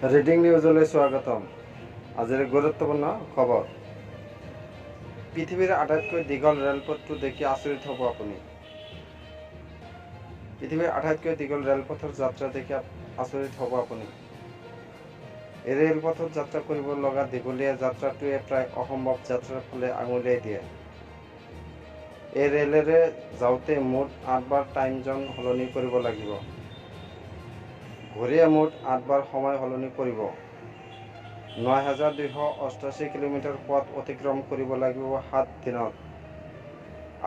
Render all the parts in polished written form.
Reading নিউজলৈ স্বাগতম। আজিৰ গুৰুত্বপূৰ্ণ খবৰ। পৃথিৱীৰ আটাইতকৈ দীঘল ৰেলপথটো দেখি আচৰিত হ'ব আপুনি। পৃথিৱীৰ আটাইতকৈ দীঘল ৰেলপথৰ যাত্ৰা দেখি আচৰিত হ'ব আপুনি। এই ৰেলপথত যাত্ৰা কৰিব লগা দীঘলীয়া যাত্ৰাটোৱে প্ৰায় অসম্ভৱ যাত্ৰাৰ ফালে আঙুলিয়াই দিয়ে। এই ৰেলেৰে যাওঁতে মুঠ 8 বাৰ টাইম জ'ন সলনি কৰিব লাগিব। ঘূৰিয়ে মুঠ 8 বাৰ সময় সলনি কৰিব। ৯,২৮৮ কিলোমিটাৰ পথ অতিক্ৰম কৰিব লাগিব 7 দিনত।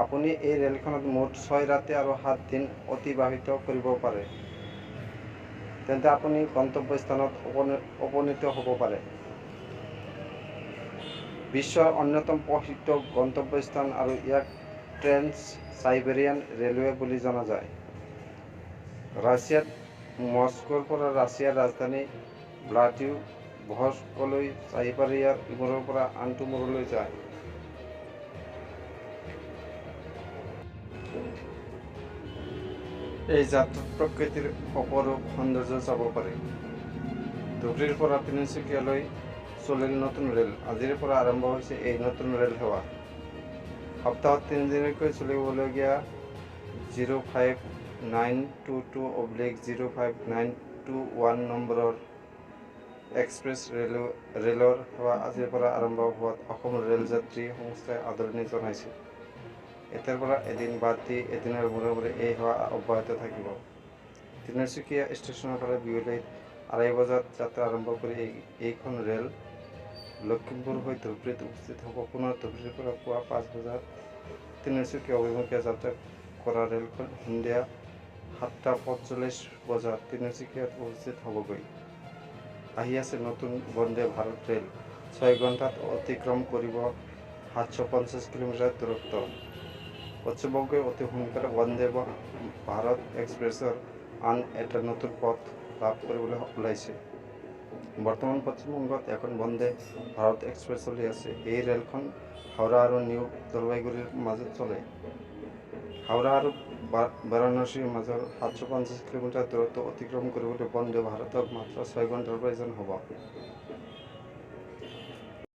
আপুনি এই ৰেলখনত মুঠ 6 ৰাতি আৰু 7 দিন অতিবাহিত কৰিব পাৰে। তেন্তে আপুনি গন্তব্যস্থানত উপনীত হ'ব পাৰে। বিশ্বৰ অন্যতম প্ৰসিদ্ধ গন্তব্যস্থান আৰু ইয়াক ট্ৰেন্স চাইবেৰিয়ান ৰেলৱে বুলি জনা যায়। ৰাছিয়াত মস্কোৰ পৰা ৰাছিয়াৰ ৰাজধানী ভ্লাদিভষ্টকলৈ চাইবেৰিয়াৰ ইমূৰৰ পৰা আনটো মূৰলৈ যায়। এই যাত্ৰাত প্ৰকৃতিৰ অপৰূপ সৌন্দৰ্য চাব পাৰি। ধুবুৰীৰ পৰা তিনিচুকীয়ালৈ চলিল নতুন ৰেল। আজিৰ পৰা আৰম্ভ হৈছে এই নতুন ৰেল সেৱা। সপ্তাহত 3 দিনকৈ চলিবলগীয়া 05922/05921 নম্বৰৰ এক্সপ্ৰেছ ৰেলৰ সেৱা আজিৰ পৰা আৰম্ভ হোৱাত অসম ৰেল যাত্ৰী সংস্থাই আদৰণি জনাইছে। এতিয়াৰ পৰা এদিন বাদ দি এদিনৰ মূৰে মূৰে এই সেৱা অব্যাহত থাকিব। তিনিচুকীয়া ষ্টেচনৰ পৰা বিয়লি 2:30 বজাত যাত্ৰা আৰম্ভ কৰি এইখন ৰেল লখিমপুৰ হৈ ধুবুৰীত উপস্থিত হ'ব। পুনৰ ধুবুৰীৰ পৰা পুৱা 5 বজাত তিনিচুকীয়া অভিমুখে যাত্ৰা কৰা ৰেলখন সন্ধিয়া 7:45 বজাত তিনিচুকীয়াত উপস্থিত হ'বগৈ। আহি আছে নতুন বন্দে ভাৰত ৰেল। 6 ঘণ্টাত অতিক্ৰম কৰিব 750 কিলোমিটাৰ দূৰত্ব। পশ্চিমবংগই অতি সোনকালে বন্দে ভাৰত এক্সপ্ৰেছৰ আন এটা নতুন পথ লাভ কৰিবলৈ ওলাইছে। বৰ্তমান পশ্চিমবংগত এখন বন্দে ভাৰত এক্সপ্ৰেছ চলি আছে। এই ৰেলখন হাওৰা আৰু নিউ জলপাইগুৰিৰ মাজত চলে। হাওৰা আৰু বাৰাণসীৰ মাজৰ 750 কিলোমিটাৰ দূৰত্ব অতিক্ৰম কৰিবলৈ বন্দে ভাৰতক মাত্ৰ 6 ঘণ্টাৰ প্ৰয়োজন হ'ব।